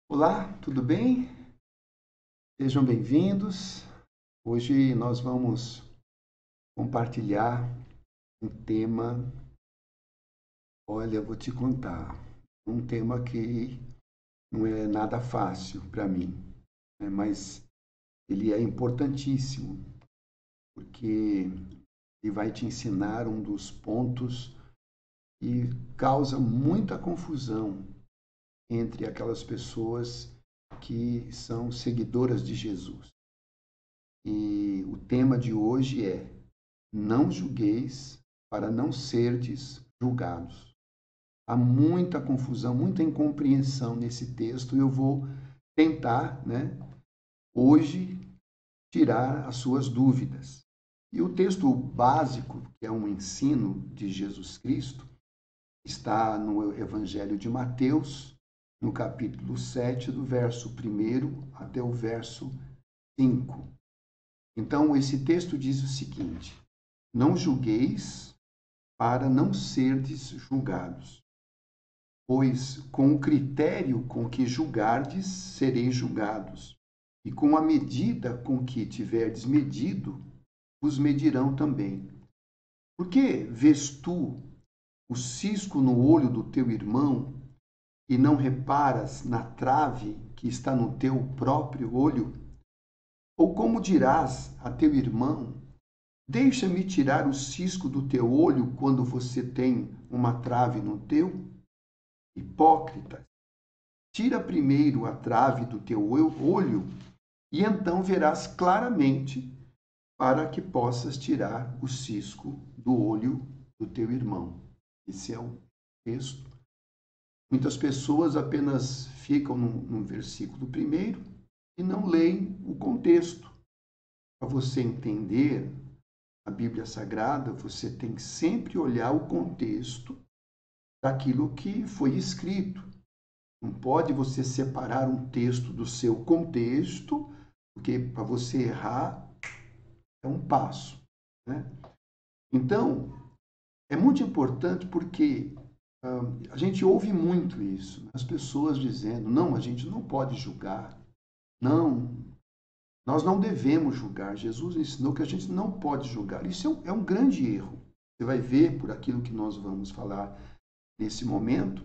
Olá, tudo bem? Sejam bem-vindos. Hoje nós vamos compartilhar um tema. Olha, vou te contar, um tema que não é nada fácil para mim, né? Mas ele é importantíssimo, porque ele vai te ensinar um dos pontos que causa muita confusão entre aquelas pessoas que são seguidoras de Jesus. E o tema de hoje é: não julgueis para não serdes julgados. Há muita confusão, muita incompreensão nesse texto e eu vou tentar, hoje tirar as suas dúvidas. E o texto básico, que é um ensino de Jesus Cristo, está no Evangelho de Mateus, no capítulo 7, do verso 1 até o verso 5. Então, esse texto diz o seguinte: não julgueis para não serdes julgados, pois com o critério com que julgardes, sereis julgados, e com a medida com que tiverdes medido, vos medirão também. Por que vês tu o cisco no olho do teu irmão e não reparas na trave que está no teu próprio olho? Ou como dirás a teu irmão: deixa-me tirar o cisco do teu olho quando você tem uma trave no teu? Hipócrita, tira primeiro a trave do teu olho e então verás claramente para que possas tirar o cisco do olho do teu irmão. Esse é o texto. Muitas pessoas apenas ficam no versículo primeiro e não leem o contexto. Para você entender a Bíblia Sagrada, você tem que sempre olhar o contexto daquilo que foi escrito. Não pode você separar um texto do seu contexto, porque para você errar é um passo, né? Então, é muito importante porque a gente ouve muito isso, né? As pessoas dizendo: não, a gente não pode julgar, não, nós não devemos julgar. Jesus ensinou que a gente não pode julgar. Isso é um grande erro. Você vai ver por aquilo que nós vamos falar nesse momento,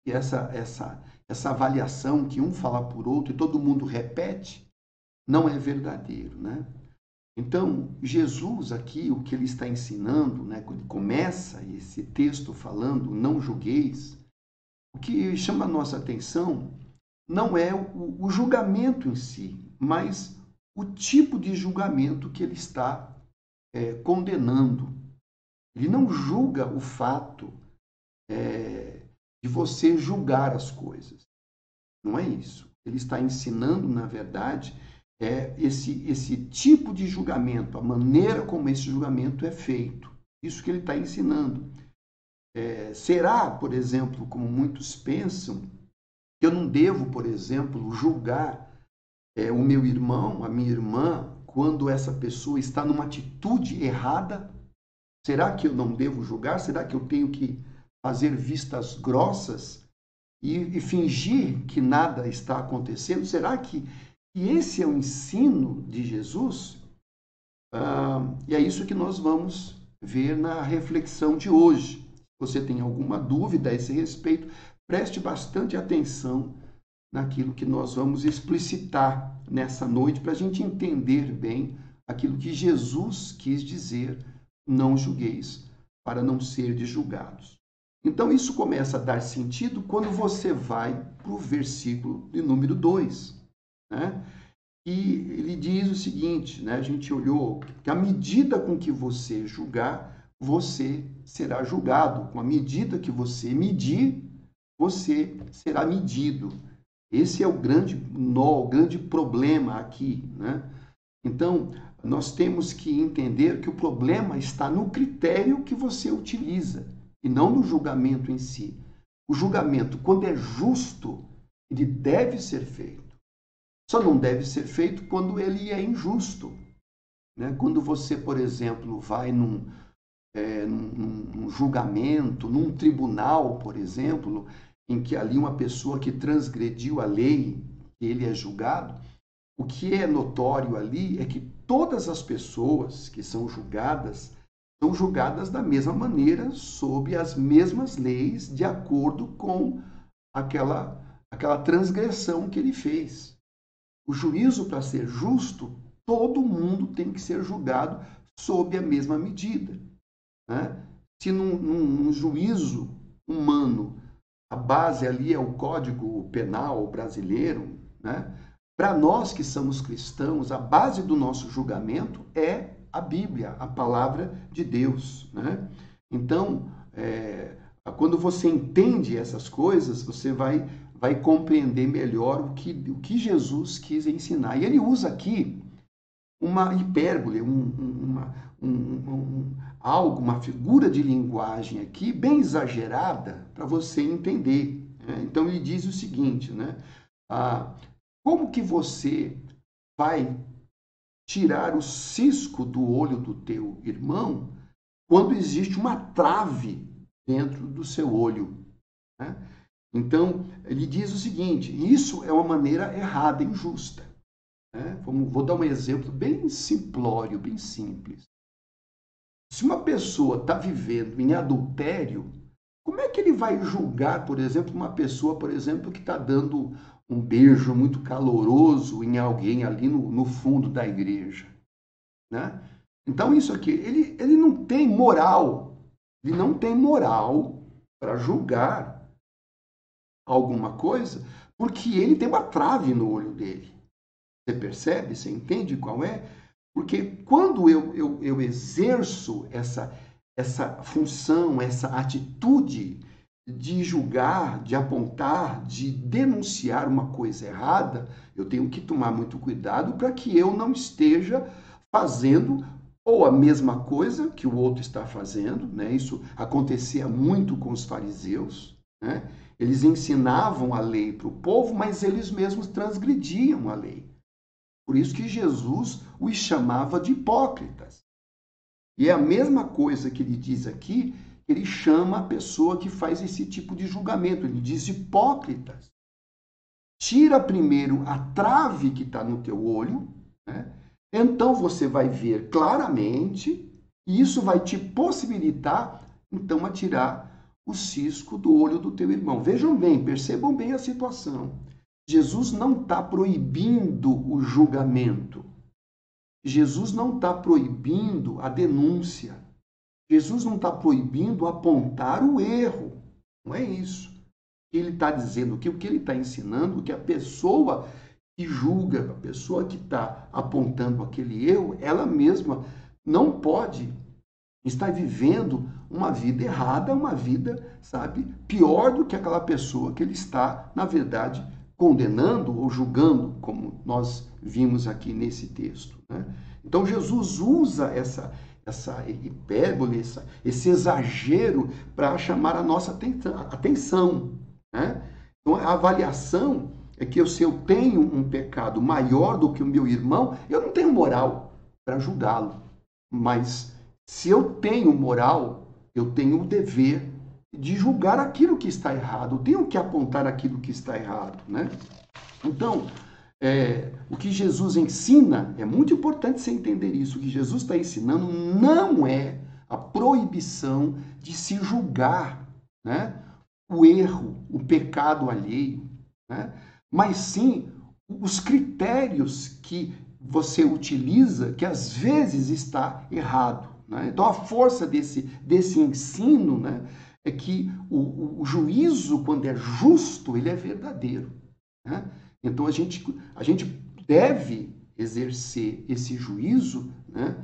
que essa avaliação que um fala por outro e todo mundo repete, não é verdadeiro, né? Então, Jesus aqui, o que ele está ensinando, né, quando ele começa esse texto falando, não julgueis, o que chama a nossa atenção não é o julgamento em si, mas o tipo de julgamento que ele está condenando. Ele não julga o fato de você julgar as coisas. Não é isso. Ele está ensinando, na verdade, esse tipo de julgamento, a maneira como esse julgamento é feito. Isso que ele está ensinando. Será, por exemplo, como muitos pensam, que eu não devo, por exemplo, julgar o meu irmão, a minha irmã, quando essa pessoa está numa atitude errada? Será que eu não devo julgar? Será que eu tenho que fazer vistas grossas e fingir que nada está acontecendo? Será que esse é o ensino de Jesus? E é isso que nós vamos ver na reflexão de hoje. Se você tem alguma dúvida a esse respeito, preste bastante atenção naquilo que nós vamos explicitar nessa noite para a gente entender bem aquilo que Jesus quis dizer: não julgueis para não serdes julgados. Então, isso começa a dar sentido quando você vai para o versículo de número 2, né? E ele diz o seguinte, né? A gente olhou que à medida com que você julgar, você será julgado. Com a medida que você medir, você será medido. Esse é o grande nó, o grande problema aqui, né? Então, nós temos que entender que o problema está no critério que você utiliza e não no julgamento em si. O julgamento, quando é justo, ele deve ser feito. Só não deve ser feito quando ele é injusto, né? Quando você, por exemplo, vai num julgamento, num tribunal, por exemplo, em que ali uma pessoa que transgrediu a lei, ele é julgado, o que é notório ali é que todas as pessoas que são julgadas da mesma maneira, sob as mesmas leis, de acordo com aquela transgressão que ele fez. O juízo, para ser justo, todo mundo tem que ser julgado sob a mesma medida, né? Se num juízo humano a base ali é o Código Penal brasileiro, né? Para nós que somos cristãos, a base do nosso julgamento é a Bíblia, a palavra de Deus, né? Então, quando você entende essas coisas, você vai compreender melhor o que Jesus quis ensinar. E ele usa aqui uma hipérbole, uma figura de linguagem aqui bem exagerada para você entender, né? Então ele diz o seguinte, né? Como que você vai tirar o cisco do olho do teu irmão quando existe uma trave dentro do seu olho, né? Então ele diz o seguinte: isso é uma maneira errada, injusta. Vou dar um exemplo bem simplório, bem simples. Se uma pessoa está vivendo em adultério, como é que ele vai julgar, por exemplo, uma pessoa, por exemplo, que está dando um beijo muito caloroso em alguém ali no fundo da igreja, né? Então isso aqui, ele não tem moral, ele não tem moral para julgar alguma coisa, porque ele tem uma trave no olho dele. Você percebe? Você entende qual é? Porque quando eu exerço essa função, essa atitude de julgar, de apontar, de denunciar uma coisa errada, eu tenho que tomar muito cuidado para que eu não esteja fazendo ou a mesma coisa que o outro está fazendo, né? Isso acontecia muito com os fariseus, né? Eles ensinavam a lei para o povo, mas eles mesmos transgrediam a lei. Por isso que Jesus os chamava de hipócritas. E é a mesma coisa que ele diz aqui, ele chama a pessoa que faz esse tipo de julgamento. Ele diz hipócritas. Tira primeiro a trave que está no teu olho, né? Então você vai ver claramente, e isso vai te possibilitar, então, a tirar o cisco do olho do teu irmão. Vejam bem, percebam bem a situação. Jesus não está proibindo o julgamento. Jesus não está proibindo a denúncia. Jesus não está proibindo apontar o erro. Não é isso. Ele está dizendo que o que ele está ensinando, que a pessoa que julga, a pessoa que está apontando aquele erro, ela mesma não pode estar vivendo uma vida errada, uma vida, sabe, pior do que aquela pessoa que ele está, na verdade, condenando ou julgando, como nós vimos aqui nesse texto, né? Então Jesus usa essa hipérbole, esse exagero para chamar a nossa atenção, né? Então a avaliação é que se eu tenho um pecado maior do que o meu irmão, eu não tenho moral para julgá-lo. Mas se eu tenho moral, eu tenho o dever de julgar aquilo que está errado. Eu tenho que apontar aquilo que está errado, né? Então, o que Jesus ensina, é muito importante você entender isso. O que Jesus está ensinando não é a proibição de se julgar, né, o erro, o pecado alheio, né? Mas sim os critérios que você utiliza, que às vezes está errado, né? Então a força desse ensino, né, é que o juízo, quando é justo, ele é verdadeiro, né? Então a gente deve exercer esse juízo, né,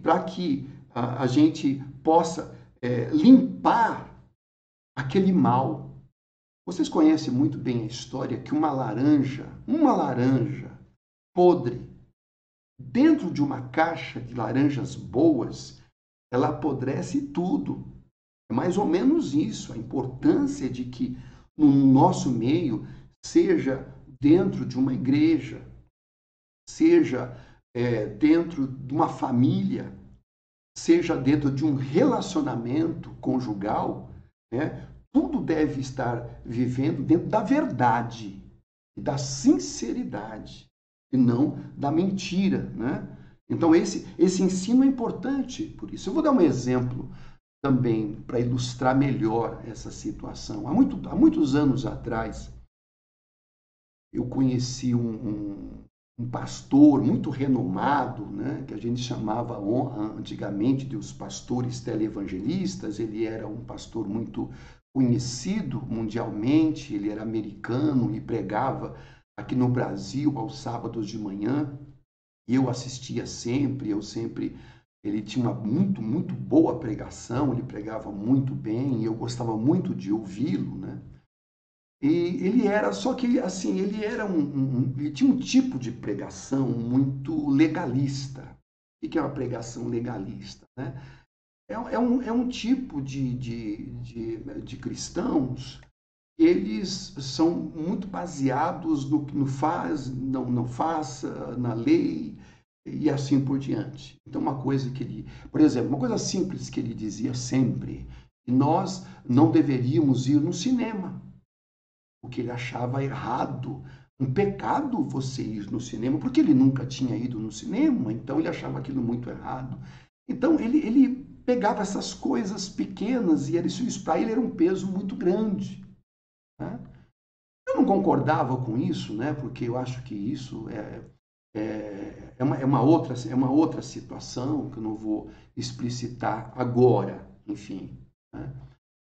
para que a gente possa limpar aquele mal. Vocês conhecem muito bem a história que uma laranja podre, dentro de uma caixa de laranjas boas, ela apodrece tudo. É mais ou menos isso, a importância de que no nosso meio, seja dentro de uma igreja, seja dentro de uma família, seja dentro de um relacionamento conjugal, né? tudo deve estar vivendo dentro da verdade e da sinceridade, e não da mentira, né? Então, esse ensino é importante, por isso. Eu vou dar um exemplo também para ilustrar melhor essa situação. Há muitos anos atrás, eu conheci um pastor muito renomado, né, que a gente chamava antigamente de os pastores televangelistas. Ele era um pastor muito conhecido mundialmente, ele era americano e pregava aqui no Brasil aos sábados de manhã. E eu assistia sempre, ele tinha uma muito boa pregação, ele pregava muito bem, e eu gostava muito de ouvi-lo, né? E ele era, só que assim, ele era ele tinha um tipo de pregação muito legalista. O que é uma pregação legalista, né? É um tipo de cristãos, eles são muito baseados no que não faz, não faça, na lei e assim por diante. Então, uma coisa que ele, por exemplo, uma coisa simples que ele dizia sempre, que nós não deveríamos ir no cinema, porque ele achava errado, um pecado você ir no cinema, porque ele nunca tinha ido no cinema, então ele achava aquilo muito errado. Então, ele pegava essas coisas pequenas e isso para ele era um peso muito grande, né? Eu não concordava com isso, né? Porque eu acho que isso é uma outra situação que eu não vou explicitar agora, enfim, né?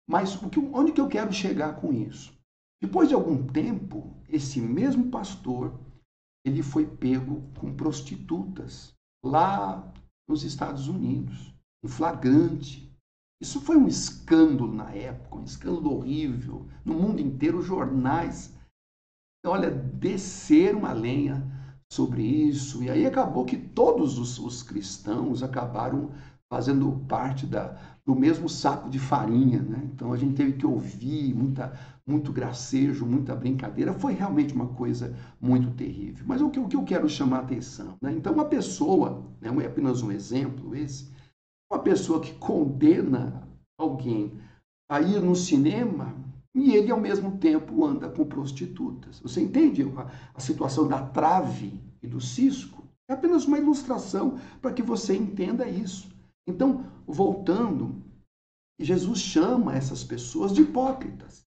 Mas onde que eu quero chegar com isso? Depois de algum tempo, esse mesmo pastor, ele foi pego com prostitutas lá nos Estados Unidos, em flagrante. Isso foi um escândalo na época, um escândalo horrível. No mundo inteiro, os jornais, olha, desceram a lenha sobre isso. E aí acabou que todos os cristãos acabaram fazendo parte do mesmo saco de farinha, né? Então a gente teve que ouvir muito gracejo, muita brincadeira. Foi realmente uma coisa muito terrível. Mas o que eu quero chamar a atenção, né? Então uma pessoa, né, é apenas um exemplo esse, uma pessoa que condena alguém a ir no cinema e ele, ao mesmo tempo, anda com prostitutas. Você entende a situação da trave e do cisco? É apenas uma ilustração para que você entenda isso. Então, voltando, Jesus chama essas pessoas de hipócritas.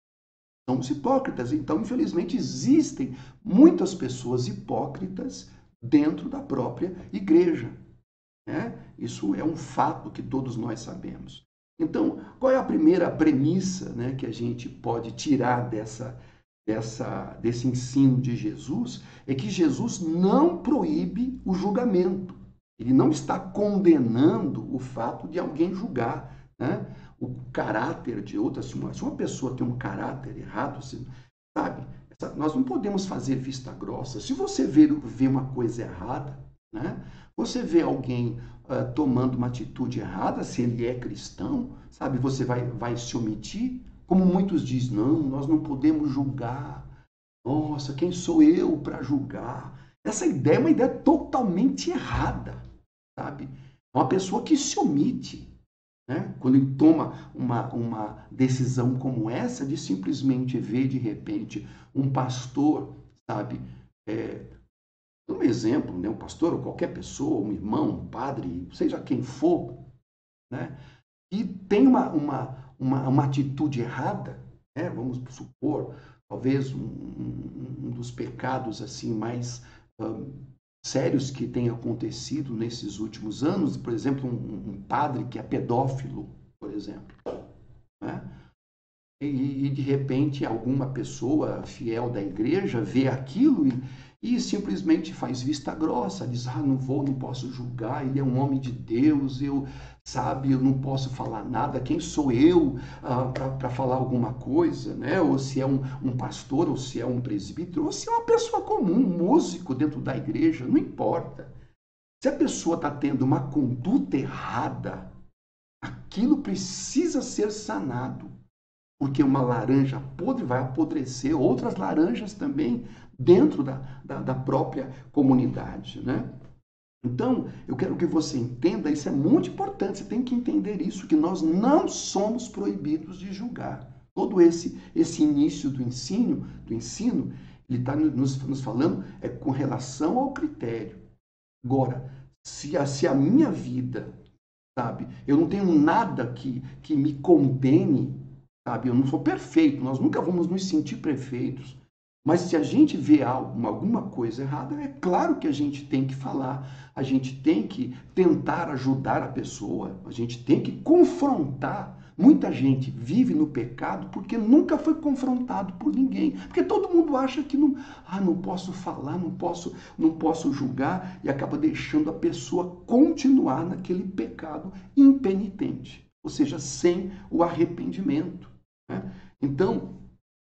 São os hipócritas. Então, infelizmente, existem muitas pessoas hipócritas dentro da própria igreja, né? Isso é um fato que todos nós sabemos. Então, qual é a primeira premissa, né, que a gente pode tirar desse ensino de Jesus? É que Jesus não proíbe o julgamento. Ele não está condenando o fato de alguém julgar, né, o caráter de outra. Se uma pessoa tem um caráter errado, sabe? Nós não podemos fazer vista grossa. Se você vê uma coisa errada, né, você vê alguém tomando uma atitude errada, se ele é cristão, sabe, você vai se omitir? Como muitos dizem, não, nós não podemos julgar. Nossa, quem sou eu para julgar? Essa ideia é uma ideia totalmente errada, sabe? É uma pessoa que se omite, né? Quando ele toma uma decisão como essa, de simplesmente ver, de repente, um pastor, sabe, um exemplo, né? Um pastor ou qualquer pessoa, um irmão, um padre, seja quem for, né? E tem uma atitude errada, né? Vamos supor, talvez um dos pecados assim mais sérios que tem acontecido nesses últimos anos, por exemplo, um padre que é pedófilo, por exemplo, né? E de repente alguma pessoa fiel da igreja vê aquilo e simplesmente faz vista grossa, diz, não posso julgar, ele é um homem de Deus, eu não posso falar nada, quem sou eu para falar alguma coisa, né? Ou se é um pastor, ou se é um presbítero, ou se é uma pessoa comum, um músico dentro da igreja, não importa. Se a pessoa está tendo uma conduta errada, aquilo precisa ser sanado. Porque uma laranja podre vai apodrecer outras laranjas também dentro da própria comunidade, né? Então, eu quero que você entenda, isso é muito importante, você tem que entender isso, que nós não somos proibidos de julgar. Todo esse início do ensino, ele está nos falando com relação ao critério. Agora, se a minha vida, sabe, eu não tenho nada que me condene, sabe, eu não sou perfeito, nós nunca vamos nos sentir perfeitos. Mas se a gente vê alguma coisa errada, é claro que a gente tem que falar, a gente tem que tentar ajudar a pessoa, a gente tem que confrontar. Muita gente vive no pecado porque nunca foi confrontado por ninguém. Porque todo mundo acha que não posso falar, não posso julgar, e acaba deixando a pessoa continuar naquele pecado impenitente, ou seja, sem o arrependimento, né? Então,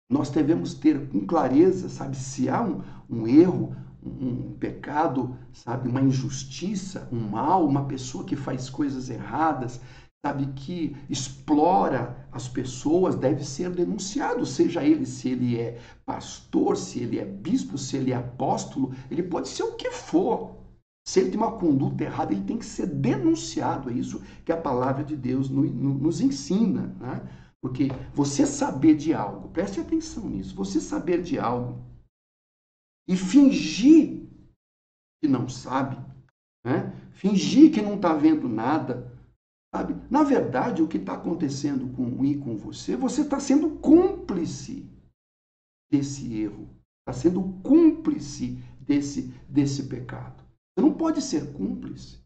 nós devemos ter com clareza, sabe, se há um erro, um pecado, sabe, uma injustiça, um mal, uma pessoa que faz coisas erradas, sabe, que explora as pessoas, deve ser denunciado, seja ele, se ele é pastor, se ele é bispo, se ele é apóstolo, ele pode ser o que for. Se ele tem uma conduta errada, ele tem que ser denunciado. É isso que a palavra de Deus nos ensina, né? Porque você saber de algo, preste atenção nisso, você saber de algo e fingir que não sabe, né? Fingir que não está vendo nada, sabe? Na verdade, o que está acontecendo com você está sendo cúmplice desse erro, está sendo cúmplice desse pecado. Você não pode ser cúmplice.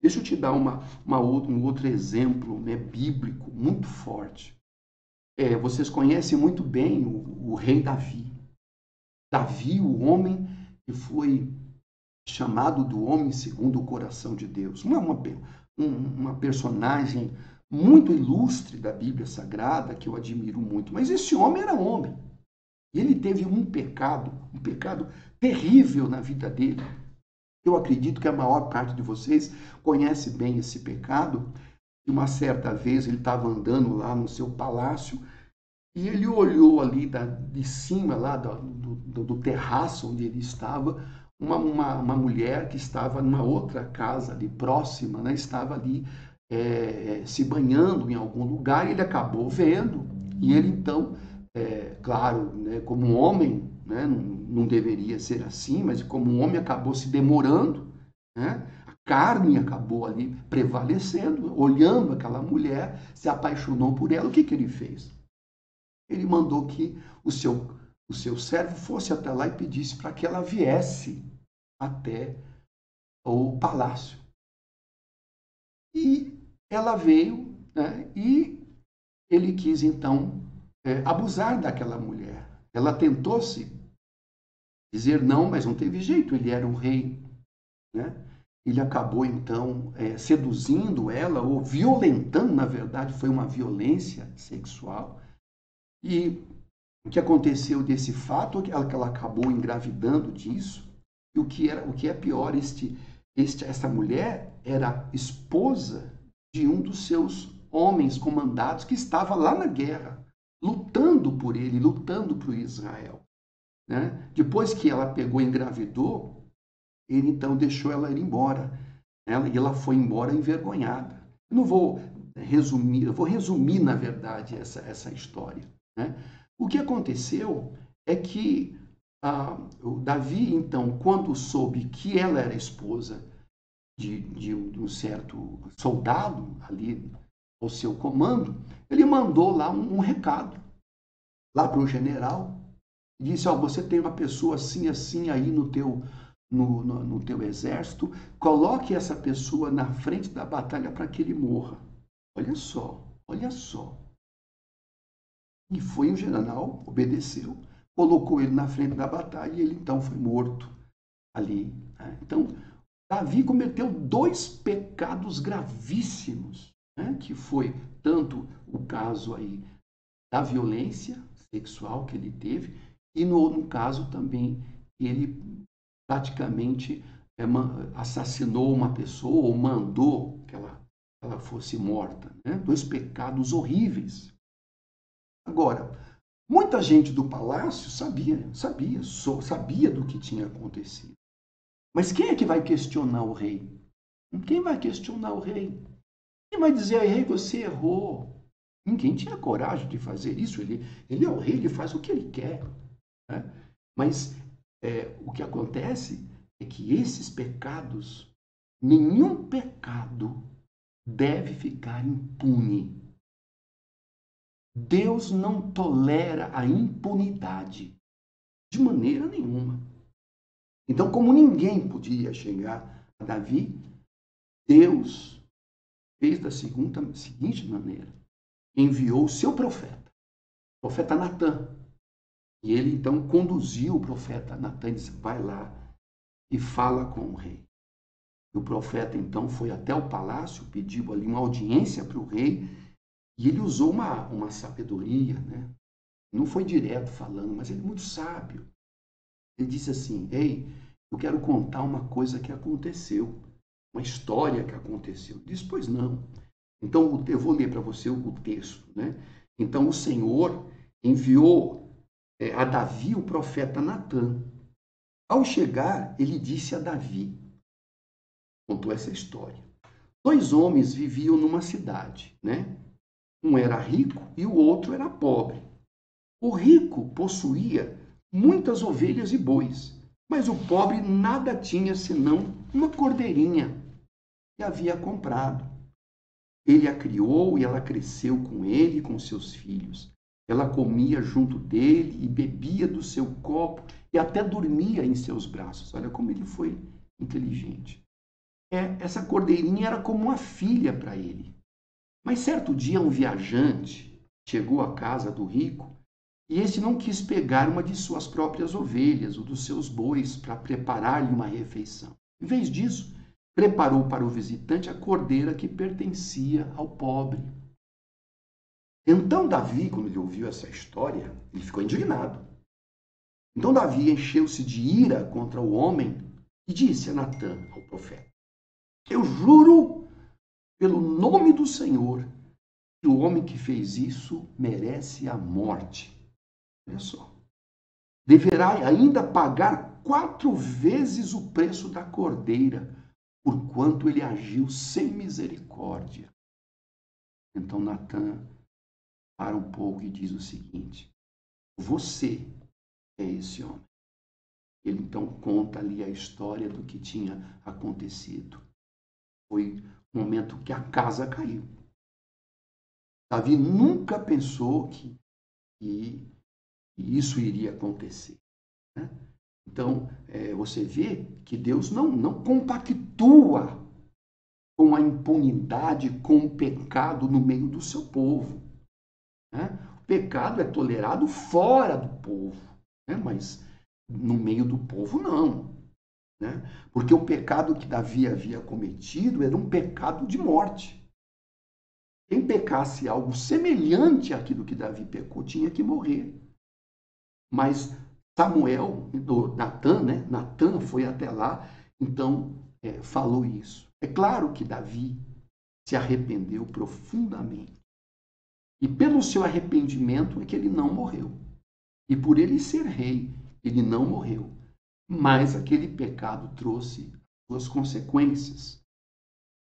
Deixa eu te dar um outro exemplo, né, bíblico muito forte. Vocês conhecem muito bem o rei Davi. Davi, o homem que foi chamado do homem segundo o coração de Deus. Uma personagem muito ilustre da Bíblia Sagrada, que eu admiro muito. Mas esse homem era homem. E ele teve um pecado terrível na vida dele. Eu acredito que a maior parte de vocês conhece bem esse pecado. E uma certa vez ele estava andando lá no seu palácio e ele olhou ali de cima lá do terraço onde ele estava, uma mulher que estava numa outra casa ali próxima, né? Estava ali se banhando em algum lugar, e ele acabou vendo, e ele então, claro, né, como um homem, né, não deveria ser assim, mas como um homem acabou se demorando, né? A carne acabou ali prevalecendo, olhando aquela mulher, se apaixonou por ela. O que ele fez? Ele mandou que o seu servo fosse até lá e pedisse para que ela viesse até o palácio. E ela veio, né, e ele quis então abusar daquela mulher. Ela tentou-se dizer não, mas não teve jeito, ele era um rei, né? Ele acabou então seduzindo ela, ou violentando, na verdade, foi uma violência sexual. E o que aconteceu desse fato é que ela acabou engravidando disso. E o que é pior, essa mulher era esposa de um dos seus homens comandados que estava lá na guerra, lutando por ele, lutando por Israel, né? Depois que ela pegou e engravidou, ele então deixou ela ir embora, né? E ela foi embora envergonhada. Eu não vou resumir, eu vou resumir, na verdade, essa história, né? O que aconteceu é que o Davi, então, quando soube que ela era esposa de um certo soldado ali ao seu comando, ele mandou lá um recado lá para o general, e disse: você tem uma pessoa assim, assim aí no teu exército, coloque essa pessoa na frente da batalha para que ele morra. Olha só, olha só. E foi o general, obedeceu, colocou ele na frente da batalha e ele então foi morto ali, né? Então, Davi cometeu 2 pecados gravíssimos, né? Que foi tanto o caso aí da violência sexual que ele teve, e no caso também ele praticamente assassinou uma pessoa, ou mandou que ela fosse morta, né? 2 pecados horríveis. Agora, muita gente do palácio sabia do que tinha acontecido. Mas quem é que vai questionar o rei? Quem vai questionar o rei? Quem vai dizer: rei, você errou? Ninguém tinha coragem de fazer isso. Ele é o rei, ele faz o que ele quer. Né? Mas o que acontece é que esses pecados, nenhum pecado deve ficar impune. Deus não tolera a impunidade de maneira nenhuma. Então, como ninguém podia chegar a Davi, Deus fez da seguinte maneira: enviou o seu profeta, o profeta Natã. E ele então conduziu o profeta Natã e disse: vai lá e fala com o rei. E o profeta então foi até o palácio, pediu ali uma audiência para o rei, e ele usou uma sabedoria, né? Não foi direto falando, mas ele é muito sábio. Ele disse assim: ei, eu quero contar uma coisa que aconteceu, uma história que aconteceu. Ele disse: pois não. Então eu vou ler para você o texto, né? Então o Senhor enviou a Davi o profeta Natã. Ao chegar, ele disse a Davi, contou essa história: 2 homens viviam numa cidade, né? Um era rico e o outro era pobre. O rico possuía muitas ovelhas e bois, mas o pobre nada tinha senão uma cordeirinha que havia comprado. Ele a criou e ela cresceu com ele e com seus filhos. Ela comia junto dele e bebia do seu copo e até dormia em seus braços. Olha como ele foi inteligente. Essa cordeirinha era como uma filha para ele. Mas certo dia um viajante chegou à casa do rico e esse não quis pegar uma de suas próprias ovelhas ou dos seus bois para preparar-lhe uma refeição. Em vez disso, preparou para o visitante a cordeira que pertencia ao pobre. Então Davi, quando ele ouviu essa história, ele ficou indignado. Então Davi encheu-se de ira contra o homem e disse a Natã, ao profeta: eu juro pelo nome do Senhor que o homem que fez isso merece a morte. Olha só. Deverá ainda pagar 4 vezes o preço da cordeira, porquanto ele agiu sem misericórdia. Então Natã para um pouco e diz o seguinte: você é esse homem. Ele então conta ali a história do que tinha acontecido. Foi o momento que a casa caiu. Davi nunca pensou que isso iria acontecer. Né? Então, você vê que Deus não compactua com a impunidade, com o pecado no meio do seu povo. Né? O pecado é tolerado fora do povo, né? Mas no meio do povo não. Né? Porque o pecado que Davi havia cometido era um pecado de morte. Quem pecasse algo semelhante àquilo que Davi pecou tinha que morrer. Mas Samuel, Natã, né? Natã foi até lá, então falou isso. É claro que Davi se arrependeu profundamente. E pelo seu arrependimento é que ele não morreu. E por ele ser rei, ele não morreu. Mas aquele pecado trouxe suas consequências.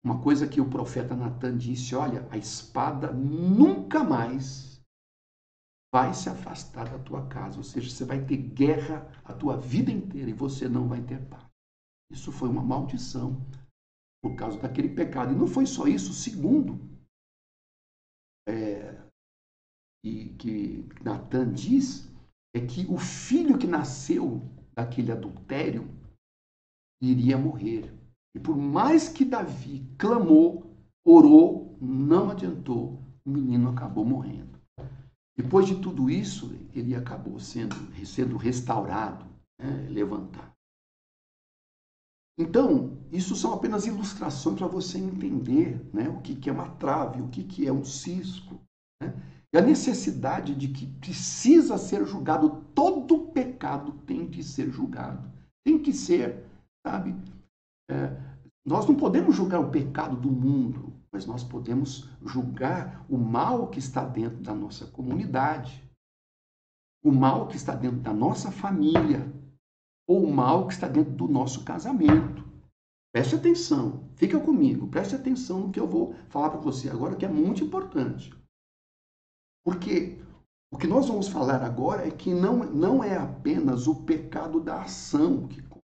Uma coisa que o profeta Natã disse: olha, a espada nunca mais vai se afastar da tua casa. Ou seja, você vai ter guerra a tua vida inteira e você não vai ter paz. Isso foi uma maldição por causa daquele pecado. E não foi só isso. Segundo, e que Natã diz, é que o filho que nasceu daquele adultério iria morrer. E por mais que Davi clamou, orou, não adiantou, o menino acabou morrendo. Depois de tudo isso, ele acabou sendo restaurado, né, levantado. Então, isso são apenas ilustrações para você entender, né, o que é uma trave, o que é um cisco. Né? E a necessidade de que precisa ser julgado, todo pecado tem que ser julgado. Tem que ser, sabe? Nós não podemos julgar o pecado do mundo, mas nós podemos julgar o mal que está dentro da nossa comunidade, o mal que está dentro da nossa família, ou o mal que está dentro do nosso casamento. Preste atenção, fica comigo, preste atenção no que eu vou falar para você agora, que é muito importante. Porque o que nós vamos falar agora é que não é apenas o pecado da ação que conta,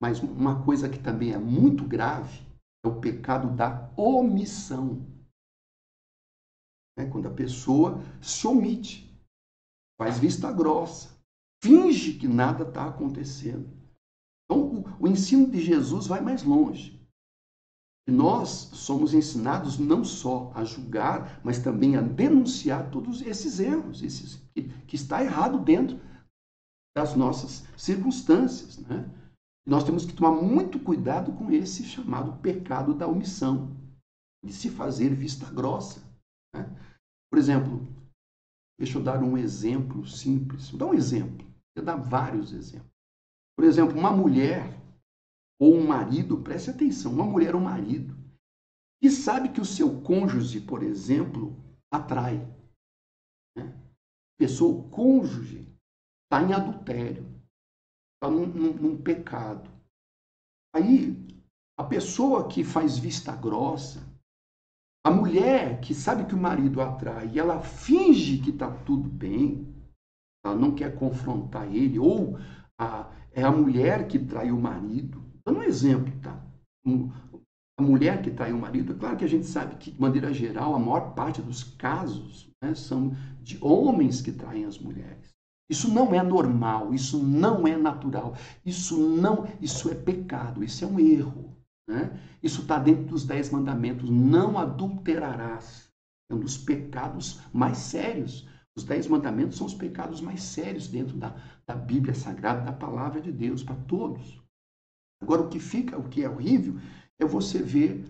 mas uma coisa que também é muito grave é o pecado da omissão. Quando a pessoa se omite, faz vista grossa, finge que nada está acontecendo. Então, o ensino de Jesus vai mais longe. E nós somos ensinados não só a julgar, mas também a denunciar todos esses erros, que está errado dentro das nossas circunstâncias, né? Nós temos que tomar muito cuidado com esse chamado pecado da omissão, de se fazer vista grossa, né? Por exemplo, deixa eu dar um exemplo simples. Vou dar um exemplo, vou dar vários exemplos. Por exemplo, uma mulher ou um marido, preste atenção, uma mulher ou um marido, que sabe que o seu cônjuge, por exemplo, atrai, né? Pessoa, o cônjuge está em adultério, está num pecado. Aí, a pessoa que faz vista grossa, a mulher que sabe que o marido atrai e ela finge que está tudo bem, ela não quer confrontar ele, ou é a mulher que trai o marido. Dando um exemplo, tá? A mulher que trai o marido, é claro que a gente sabe que, de maneira geral, a maior parte dos casos, né, são de homens que traem as mulheres. Isso não é normal, isso não é natural, isso é pecado, isso é um erro, né? Isso está dentro dos 10 mandamentos, não adulterarás. É um dos pecados mais sérios. Os 10 mandamentos são os pecados mais sérios dentro da Bíblia Sagrada, da palavra de Deus, para todos. Agora, o que é horrível é você ver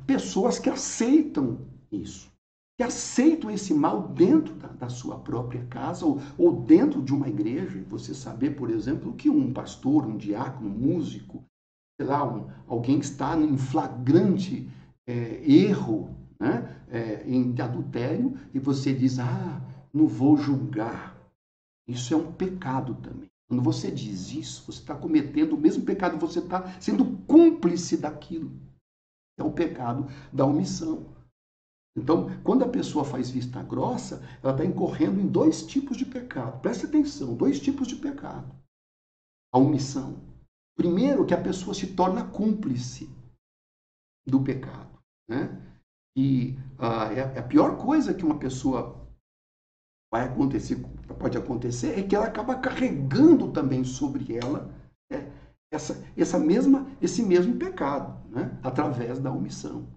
pessoas que aceitam isso, que aceitam esse mal dentro da sua própria casa ou dentro de uma igreja. Você saber, por exemplo, que um pastor, um diácono, um músico, sei lá, alguém que está em flagrante erro, né, de adultério, e você diz, não vou julgar. Isso é um pecado também. Quando você diz isso, você está cometendo o mesmo pecado, você está sendo cúmplice daquilo. É o pecado da omissão. Então, quando a pessoa faz vista grossa, ela está incorrendo em 2 tipos de pecado. Preste atenção, 2 tipos de pecado. A omissão. Primeiro, que a pessoa se torna cúmplice do pecado, né? E a pior coisa que uma pessoa pode acontecer é que ela acaba carregando também sobre ela esse mesmo pecado, né? Através da omissão.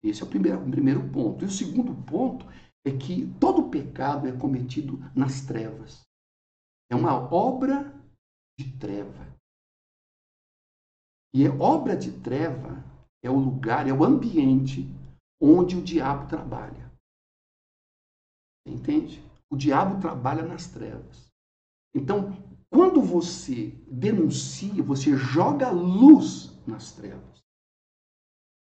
Esse é o primeiro ponto. E o segundo ponto é que todo pecado é cometido nas trevas. É uma obra de treva. E a obra de treva é o lugar, é o ambiente onde o diabo trabalha. Entende? O diabo trabalha nas trevas. Então, quando você denuncia, você joga luz nas trevas.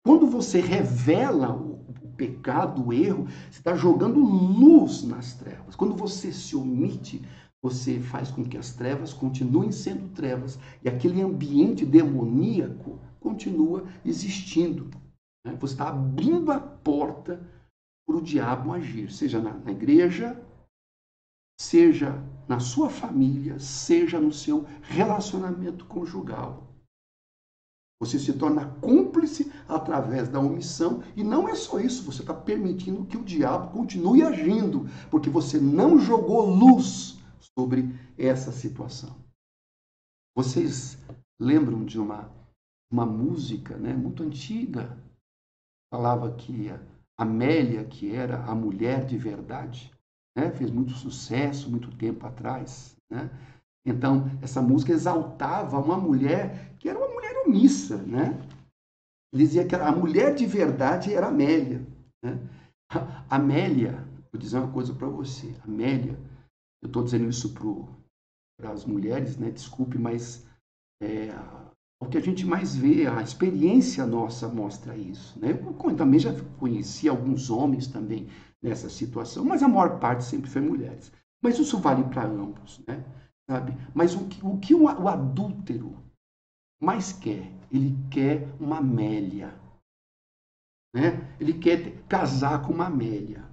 Quando você revela o pecado, o erro, você está jogando luz nas trevas. Quando você se omite, você faz com que as trevas continuem sendo trevas e aquele ambiente demoníaco continua existindo, né? Você está abrindo a porta para o diabo agir, seja na igreja, seja na sua família, seja no seu relacionamento conjugal. Você se torna cúmplice através da omissão e não é só isso, você está permitindo que o diabo continue agindo, porque você não jogou luz sobre essa situação. Vocês lembram de uma música, né, muito antiga? Falava que a Amélia, que era a mulher de verdade, né, fez muito sucesso muito tempo atrás, né? Então, essa música exaltava uma mulher que era uma mulher omissa, né? Dizia que a mulher de verdade era Amélia, né? Amélia, vou dizer uma coisa para você, Amélia, eu estou dizendo isso para as mulheres, né? Desculpe, mas o que a gente mais vê, a experiência nossa mostra isso, né? Eu também já conheci alguns homens também nessa situação, mas a maior parte sempre foi mulheres. Mas isso vale para ambos, né? Sabe? Mas o que o adúltero mais quer? Ele quer uma Amélia, né? Ele quer casar com uma Amélia.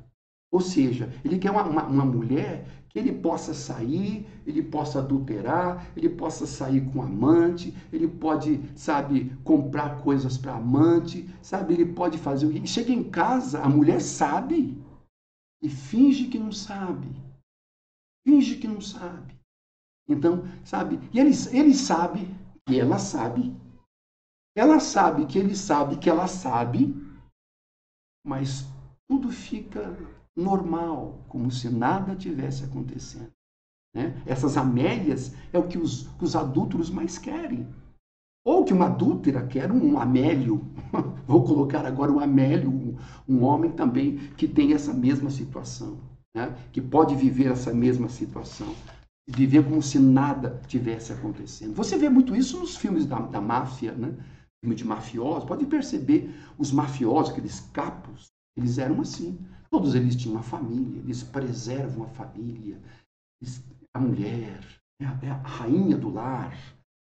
Ou seja, ele quer uma mulher que ele possa sair, ele possa adulterar, ele possa sair com amante, ele pode, sabe, comprar coisas para amante, sabe, ele pode fazer o que. Chega em casa, a mulher sabe e finge que não sabe. Finge que não sabe. Então, sabe, e ele sabe que ela sabe. Ela sabe que ele sabe que ela sabe, mas tudo fica normal, como se nada tivesse acontecendo. Né? Essas amélias é o que os adúlteros mais querem. Ou que uma adúltera quer um amélio. Vou colocar agora um amélio, um homem também que tem essa mesma situação, né? Que pode viver essa mesma situação. Viver como se nada tivesse acontecendo. Você vê muito isso nos filmes da máfia, né? Filme de mafiosos. Pode perceber, os mafiosos, aqueles capos, eles eram assim. Todos eles tinham uma família, eles preservam a família. A mulher é a rainha do lar,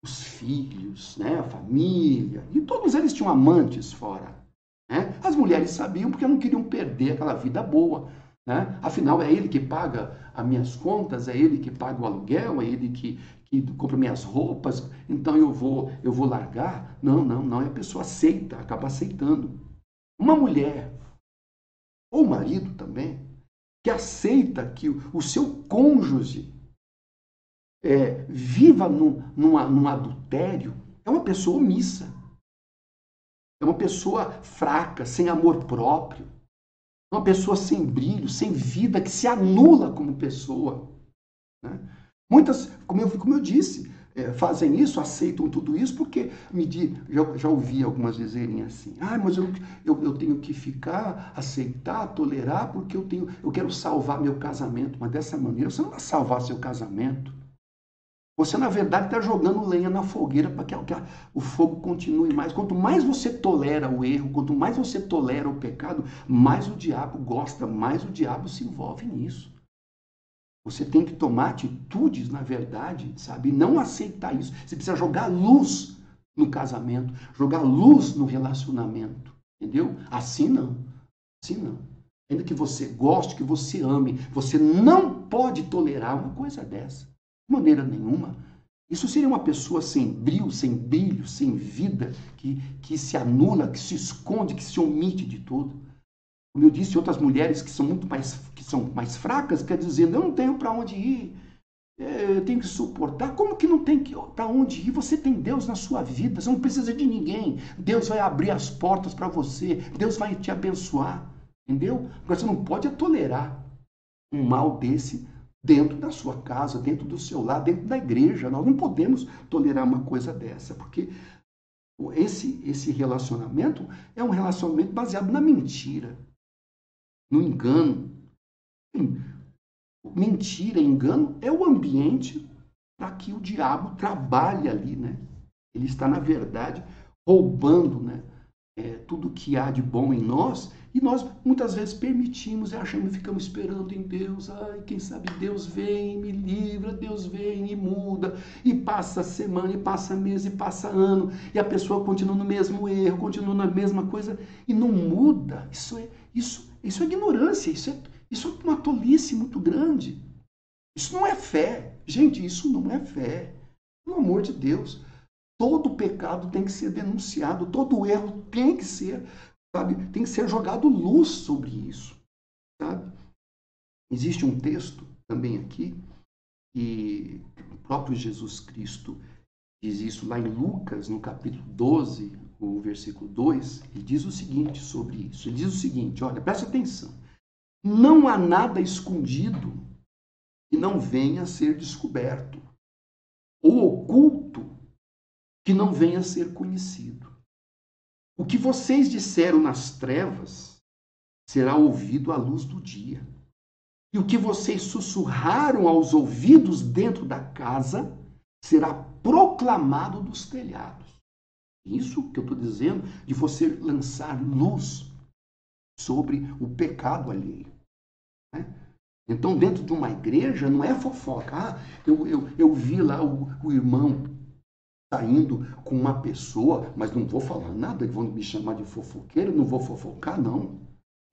os filhos, né, a família, e todos eles tinham amantes fora. Né? As mulheres sabiam porque não queriam perder aquela vida boa. Né? Afinal, é ele que paga as minhas contas, é ele que paga o aluguel, é ele que compra minhas roupas, então eu vou largar. Não, a pessoa aceita, acaba aceitando. Uma mulher, ou o marido também, que aceita que o seu cônjuge viva num adultério, é uma pessoa omissa. É uma pessoa fraca, sem amor próprio. É uma pessoa sem brilho, sem vida, que se anula como pessoa. Né? Muitas, como eu disse, fazem isso, aceitam tudo isso, porque já ouvi algumas dizerem assim, mas eu tenho que ficar, aceitar, tolerar, porque eu quero salvar meu casamento. Mas dessa maneira você não vai salvar seu casamento. Você, na verdade, está jogando lenha na fogueira para que o fogo continue mais. Quanto mais você tolera o erro, quanto mais você tolera o pecado, mais o diabo gosta, mais o diabo se envolve nisso. Você tem que tomar atitudes, na verdade, sabe? E não aceitar isso. Você precisa jogar luz no casamento, jogar luz no relacionamento. Entendeu? Assim não. Assim não. Ainda que você goste, que você ame, você não pode tolerar uma coisa dessa. De maneira nenhuma. Isso seria uma pessoa sem brilho, sem vida, que se anula, que se esconde, que se omite de tudo. Como eu disse, outras mulheres que são mais fracas, quer dizer, eu não tenho para onde ir, eu tenho que suportar. Como que não tem para onde ir? Você tem Deus na sua vida, você não precisa de ninguém. Deus vai abrir as portas para você, Deus vai te abençoar, entendeu? Agora você não pode tolerar um mal desse dentro da sua casa, dentro do seu lar, dentro da igreja. Nós não podemos tolerar uma coisa dessa, porque esse relacionamento é um relacionamento baseado na mentira, no engano. Mentira, engano é o ambiente para que o diabo trabalhe ali, né? Ele está, na verdade, roubando, né? Tudo que há de bom em nós, e nós muitas vezes permitimos e achamos, ficamos esperando em Deus. Quem sabe Deus vem, me livra, Deus vem e muda, e passa semana, e passa mês, e passa ano, e a pessoa continua no mesmo erro, continua na mesma coisa, e não muda. Isso é ignorância, isso é uma tolice muito grande. Isso não é fé. Gente, isso não é fé. Pelo amor de Deus. Todo pecado tem que ser denunciado, todo erro tem que ser, sabe, tem que ser jogado luz sobre isso, sabe? Existe um texto também aqui, que o próprio Jesus Cristo diz isso lá em Lucas, no capítulo 12, o versículo 2, ele diz o seguinte sobre isso. Ele diz o seguinte, olha, presta atenção. Não há nada escondido que não venha a ser descoberto, ou oculto que não venha a ser conhecido. O que vocês disseram nas trevas será ouvido à luz do dia. E o que vocês sussurraram aos ouvidos dentro da casa será proclamado dos telhados. Isso que eu estou dizendo de você lançar luz sobre o pecado alheio. Né? Então, dentro de uma igreja, não é fofoca. Eu vi lá o irmão saindo com uma pessoa, mas não vou falar nada, vão me chamar de fofoqueiro, não vou fofocar, não.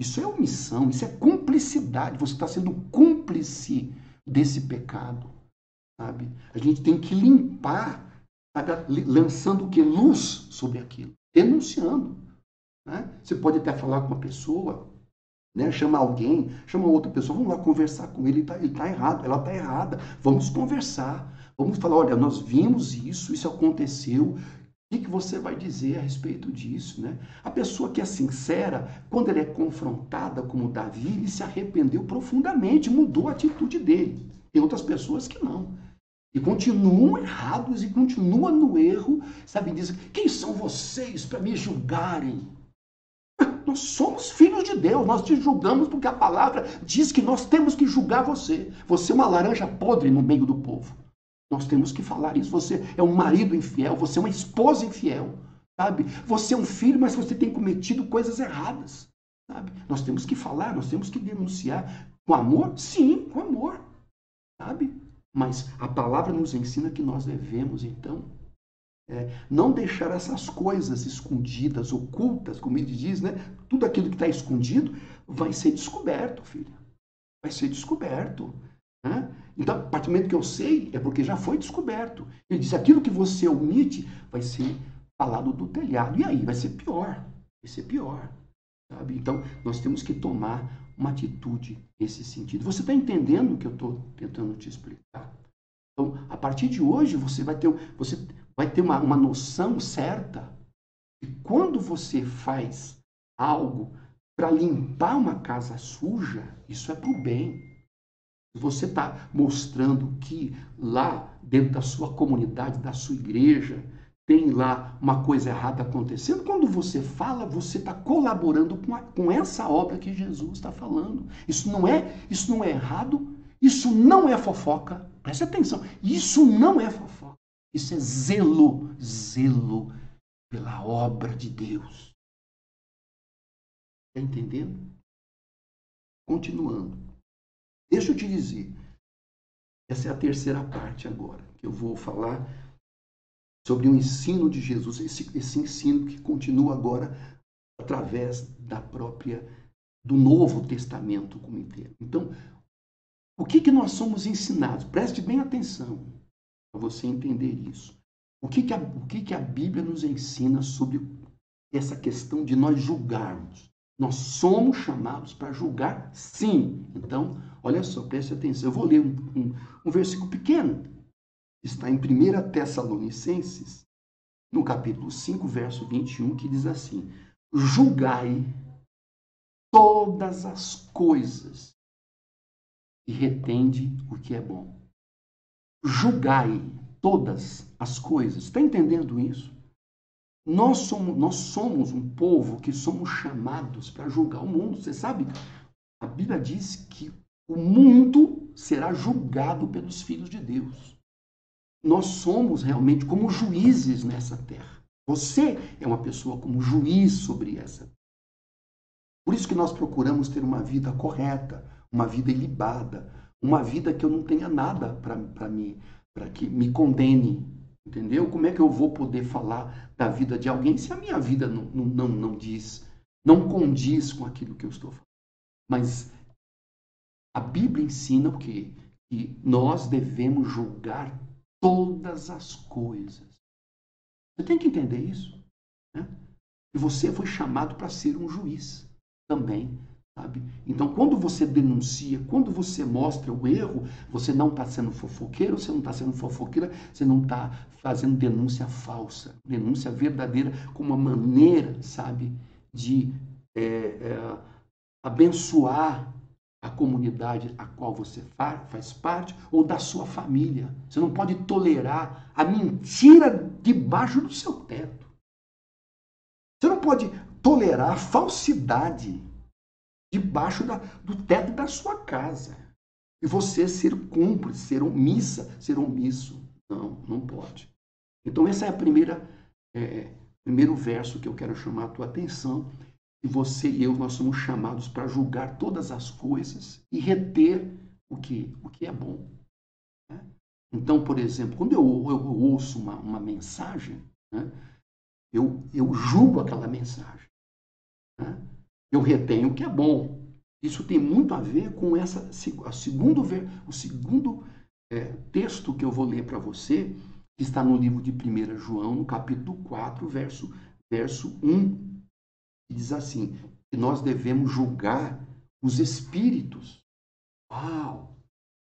Isso é omissão, isso é cumplicidade. Você está sendo cúmplice desse pecado, sabe? A gente tem que limpar, sabe? Lançando o que? Luz sobre aquilo, denunciando. Né? Você pode até falar com uma pessoa, né? Chama alguém, chama outra pessoa, vamos lá conversar com ele, ele tá errado, ela está errada, vamos conversar. Vamos falar, olha, nós vimos isso aconteceu, o que você vai dizer a respeito disso, né? A pessoa que é sincera, quando ela é confrontada como Davi, ele se arrependeu profundamente, mudou a atitude dele. Tem outras pessoas que não. E continuam errados e continuam no erro, sabe? Dizem, quem são vocês para me julgarem? Nós somos filhos de Deus, nós te julgamos porque a palavra diz que nós temos que julgar você. Você é uma laranja podre no meio do povo. Nós temos que falar isso. Você é um marido infiel, você é uma esposa infiel, sabe? Você é um filho, mas você tem cometido coisas erradas, sabe? Nós temos que falar, nós temos que denunciar. Com amor? Sim, com amor, sabe? Mas a palavra nos ensina que nós devemos, então, não deixar essas coisas escondidas, ocultas, como ele diz, né? Tudo aquilo que está escondido vai ser descoberto, filha. Vai ser descoberto. Né? Então, a partir do momento que eu sei, é porque já foi descoberto. Ele diz, aquilo que você omite vai ser falado do telhado. E aí, vai ser pior. Vai ser pior. Sabe? Então, nós temos que tomar uma atitude nesse sentido. Você está entendendo o que eu estou tentando te explicar? Então, a partir de hoje, você vai ter uma noção certa de quando você faz algo para limpar uma casa suja, isso é para o bem. Você está mostrando que lá dentro da sua comunidade, da sua igreja, tem lá uma coisa errada acontecendo. Quando você fala, você está colaborando com essa obra que Jesus está falando. Isso não é errado, isso não é fofoca. Preste atenção, isso não é fofoca. Isso é zelo pela obra de Deus. Está entendendo? Continuando. Deixa eu te dizer, essa é a terceira parte agora, que eu vou falar sobre o ensino de Jesus, esse ensino que continua agora através do Novo Testamento como inteiro. Então, o que nós somos ensinados? Preste bem atenção para você entender isso. O que a Bíblia nos ensina sobre essa questão de nós julgarmos? Nós somos chamados para julgar, sim. Então, olha só, preste atenção. Eu vou ler um versículo pequeno. Está em 1 Tessalonicenses, no capítulo 5, verso 21, que diz assim: julgai todas as coisas e retende o que é bom. Julgai todas as coisas. Está entendendo isso? Nós somos um povo que somos chamados para julgar o mundo. Você sabe, a Bíblia diz que o mundo será julgado pelos filhos de Deus. Nós somos realmente como juízes nessa terra. Você é uma pessoa como juiz sobre essa terra. Por isso que nós procuramos ter uma vida correta, uma vida ilibada, uma vida que eu não tenha nada para que me condene. Entendeu? Como é que eu vou poder falar da vida de alguém se a minha vida não condiz com aquilo que eu estou falando? Mas a Bíblia ensina o quê? Que nós devemos julgar todas as coisas. Você tem que entender isso. Né? E você foi chamado para ser um juiz também. Sabe? Então, quando você denuncia, quando você mostra o erro, você não está sendo fofoqueiro, você não está sendo fofoqueira, você não está fazendo denúncia falsa, denúncia verdadeira, como uma maneira, sabe, de abençoar a comunidade a qual você faz parte ou da sua família. Você não pode tolerar a mentira debaixo do seu teto. Você não pode tolerar a falsidade debaixo do teto da sua casa. E você ser cúmplice, ser omissa, ser omisso. Não pode. Então, esse é primeiro verso que eu quero chamar a tua atenção. E você e eu, nós somos chamados para julgar todas as coisas e reter o que é bom. Né? Então, por exemplo, quando eu ouço uma mensagem, né, eu julgo aquela mensagem. Né? Eu retenho o que é bom. Isso tem muito a ver com o segundo texto que eu vou ler para você, que está no livro de 1 João, no capítulo 4, verso 1. Que diz assim, que nós devemos julgar os espíritos. Uau!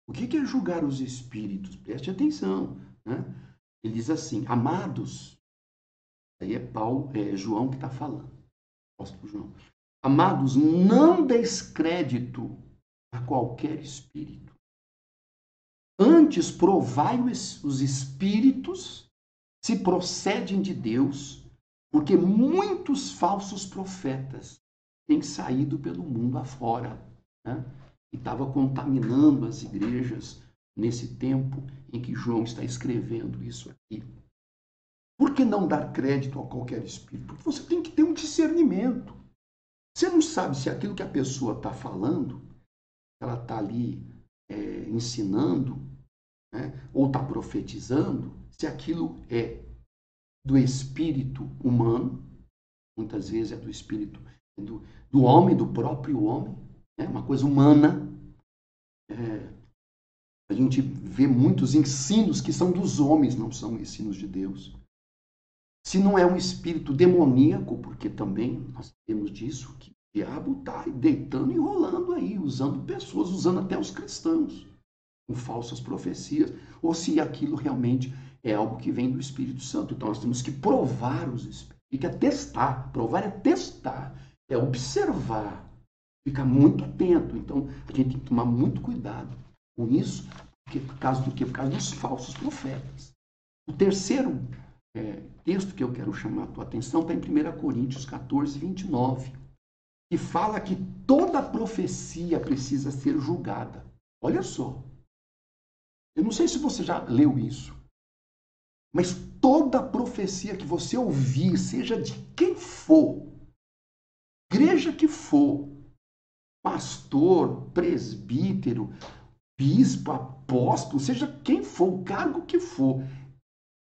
O que é julgar os espíritos? Preste atenção. Né? Ele diz assim, amados, aí é João que está falando, apóstolo João. Amados, não deis crédito a qualquer espírito. Antes, provai os espíritos se procedem de Deus, porque muitos falsos profetas têm saído pelo mundo afora. Né? E estava contaminando as igrejas nesse tempo em que João está escrevendo isso aqui. Por que não dar crédito a qualquer espírito? Porque você tem que ter um discernimento. Você não sabe se aquilo que a pessoa está falando, ela está ali ensinando, né, ou está profetizando, se aquilo é do espírito humano, muitas vezes é do espírito do homem, do próprio homem, uma coisa humana. A gente vê muitos ensinos que são dos homens, não são ensinos de Deus. Se não é um espírito demoníaco, porque também nós temos disso, que o diabo está deitando e enrolando aí, usando pessoas, usando até os cristãos, com falsas profecias, ou se aquilo realmente é algo que vem do Espírito Santo. Então nós temos que provar os espíritos. E que é testar. Provar é testar, é observar, ficar muito atento. Então a gente tem que tomar muito cuidado com isso, porque, por causa do quê? Por causa dos falsos profetas. O terceiro texto que eu quero chamar a tua atenção está em 1 Coríntios 14, 29, que fala que toda profecia precisa ser julgada. Olha só. Eu não sei se você já leu isso, mas toda profecia que você ouvir, seja de quem for, igreja que for, pastor, presbítero, bispo, apóstolo, seja quem for, o cargo que for,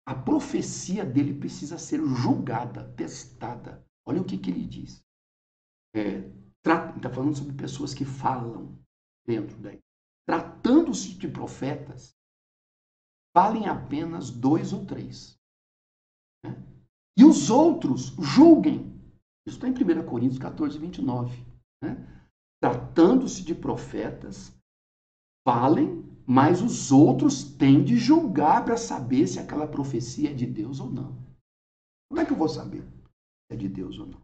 a profecia dele precisa ser julgada, testada. Olha o que ele diz. Está falando sobre pessoas que falam dentro daí. Tratando-se de profetas, falem apenas 2 ou 3. Né? E os outros julguem. Isso está em 1 Coríntios 14, 29. Né? Tratando-se de profetas, falem, mas os outros têm de julgar para saber se aquela profecia é de Deus ou não. Como é que eu vou saber se é de Deus ou não?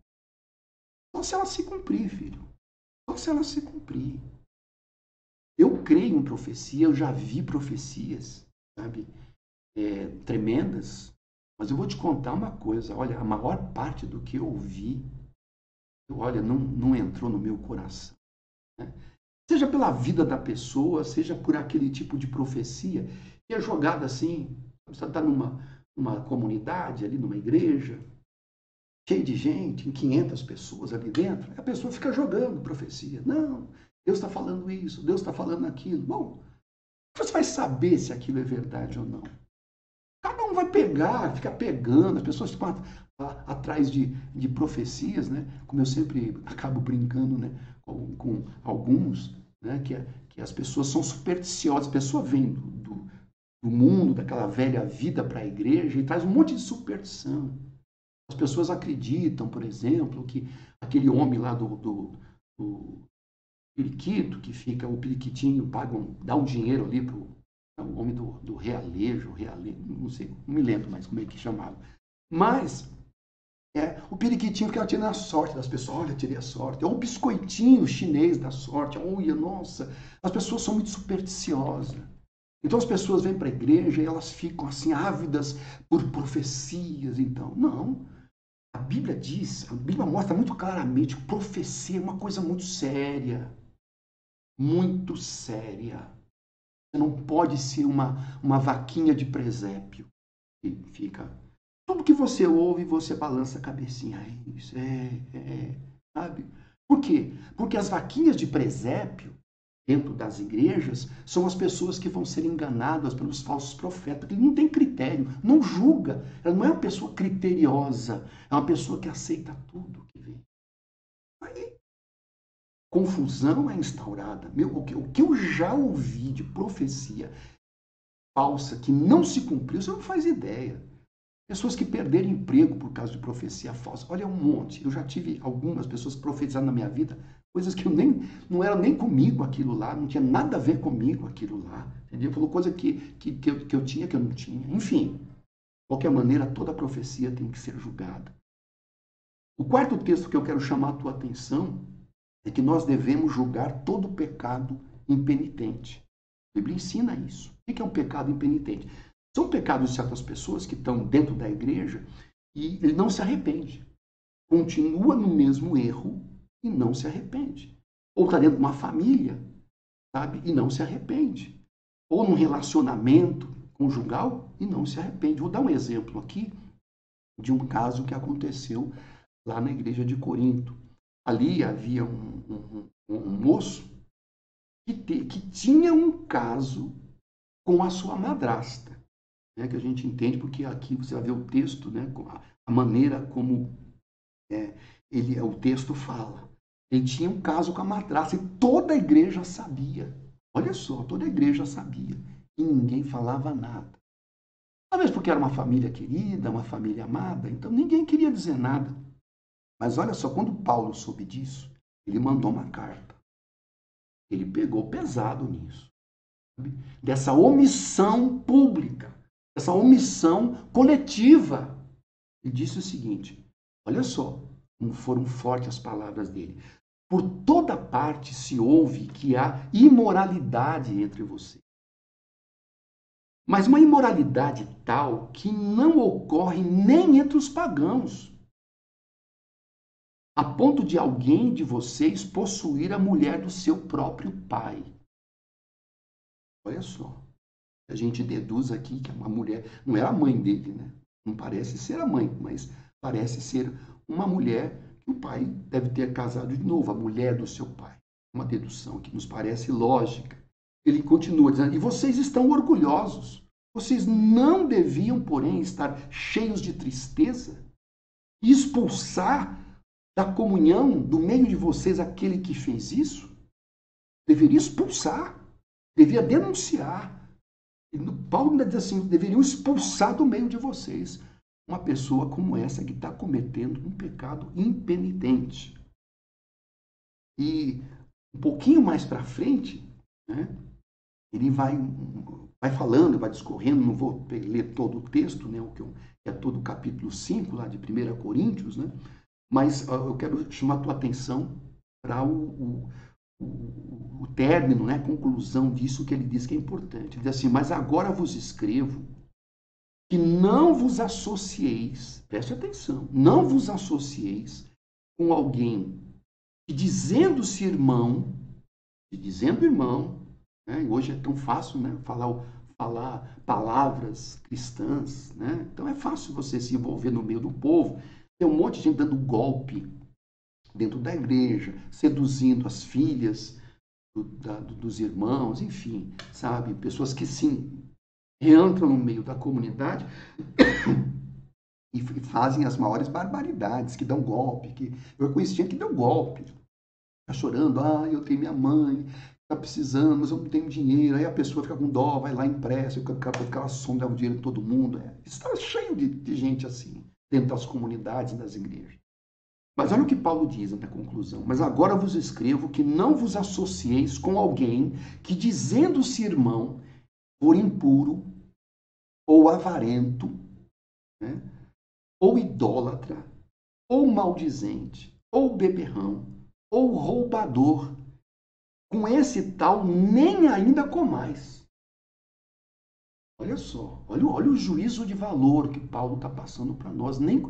Só se ela se cumprir, filho. Só se ela se cumprir. Eu creio em profecia, eu já vi profecias, sabe, tremendas, mas eu vou te contar uma coisa. Olha, a maior parte do que eu ouvi, olha, não entrou no meu coração. Né? Seja pela vida da pessoa, seja por aquele tipo de profecia que é jogada assim. Você está numa comunidade, ali numa igreja, cheio de gente, 500 pessoas ali dentro, a pessoa fica jogando profecia. Não, Deus está falando isso, Deus está falando aquilo. Bom, você vai saber se aquilo é verdade ou não. Cada um vai pegar, fica pegando, as pessoas ficam atrás de profecias, né? Como eu sempre acabo brincando, né? com alguns, né? que as pessoas são supersticiosas. A pessoa vem do mundo, daquela velha vida para a igreja e traz um monte de superstição. As pessoas acreditam, por exemplo, que aquele homem lá do periquito, que fica, o periquitinho dá um dinheiro ali para o homem do realejo, não sei, não me lembro mais como é que chamava. Mas o periquitinho fica tirando a sorte das pessoas. Olha, tirei a sorte. É um biscoitinho chinês da sorte. Olha, nossa, as pessoas são muito supersticiosas. Então as pessoas vêm para a igreja e elas ficam assim ávidas por profecias. Então, não. A Bíblia mostra muito claramente que profecia é uma coisa muito séria. Muito séria. Você não pode ser uma vaquinha de presépio que fica. Tudo que você ouve, você balança a cabecinha. Isso sabe? Por quê? Porque as vaquinhas de presépio dentro das igrejas são as pessoas que vão ser enganadas pelos falsos profetas. Ele não tem critério, não julga. Ela não é uma pessoa criteriosa, é uma pessoa que aceita tudo que vem. Aí confusão é instaurada. O que eu já ouvi de profecia falsa que não se cumpriu, você não faz ideia. Pessoas que perderam emprego por causa de profecia falsa. Olha, um monte. Eu já tive algumas pessoas profetizando na minha vida, coisas que eu não era nem comigo aquilo lá, não tinha nada a ver comigo aquilo lá. Entendeu? Falou coisa que eu tinha, que eu não tinha. Enfim, de qualquer maneira, toda profecia tem que ser julgada. O quarto texto que eu quero chamar a tua atenção é que nós devemos julgar todo pecado impenitente. A Bíblia ensina isso. O que é um pecado impenitente? São pecados de certas pessoas que estão dentro da igreja e ele não se arrepende. Continua no mesmo erro e não se arrepende. Ou está dentro de uma família, sabe? E não se arrepende. Ou num relacionamento conjugal e não se arrepende. Vou dar um exemplo aqui de um caso que aconteceu lá na igreja de Corinto. Ali havia um moço que tinha um caso com a sua madrasta. Que a gente entende, porque aqui você vai ver o texto, né, a maneira como o texto fala. Ele tinha um caso com a madrasta e toda a igreja sabia. Olha só, toda a igreja sabia. E ninguém falava nada. Talvez porque era uma família querida, uma família amada, então ninguém queria dizer nada. Mas olha só, quando Paulo soube disso, ele mandou uma carta. Ele pegou pesado nisso. Sabe? Dessa omissão pública. Essa omissão coletiva. E disse o seguinte, olha só, como foram fortes as palavras dele. Por toda parte se ouve que há imoralidade entre vocês. Mas uma imoralidade tal que não ocorre nem entre os pagãos. A ponto de alguém de vocês possuir a mulher do seu próprio pai. Olha só. A gente deduz aqui que uma mulher, não era a mãe dele, né? Não parece ser a mãe, mas parece ser uma mulher que o pai deve ter casado de novo, a mulher do seu pai. Uma dedução que nos parece lógica. Ele continua dizendo, e vocês estão orgulhosos. Vocês não deviam, porém, estar cheios de tristeza e expulsar da comunhão do meio de vocês aquele que fez isso? Deveria expulsar, devia denunciar. Paulo ainda diz assim, deveriam expulsar do meio de vocês uma pessoa como essa que está cometendo um pecado impenitente. E um pouquinho mais para frente, né, ele vai falando, vai discorrendo, não vou ler todo o texto, né, que é todo o capítulo 5 lá de 1 Coríntios, né, mas eu quero chamar a tua atenção para o término, né, a conclusão disso que ele diz que é importante. Ele diz assim, mas agora vos escrevo que não vos associeis, preste atenção, não vos associeis com alguém que dizendo-se irmão, né, e hoje é tão fácil, né, falar palavras cristãs, né, então é fácil você se envolver no meio do povo, tem um monte de gente dando golpe dentro da igreja, seduzindo as filhas dos irmãos, enfim, sabe? Pessoas que sim, entram no meio da comunidade e fazem as maiores barbaridades, que dão golpe. Eu conheci gente que deu golpe. Tá chorando, eu tenho minha mãe, tá precisando, mas eu não tenho dinheiro. Aí a pessoa fica com dó, vai lá e empresta, aquela som dá o dinheiro de todo mundo. Está cheio de gente assim, dentro das comunidades e das igrejas. Mas olha o que Paulo diz na conclusão. Mas agora vos escrevo que não vos associeis com alguém que, dizendo-se irmão, for impuro, ou avarento, né, ou idólatra, ou maldizente, ou beberrão, ou roubador. Com esse tal nem ainda comais. Olha só, olha o juízo de valor que Paulo está passando para nós. Nem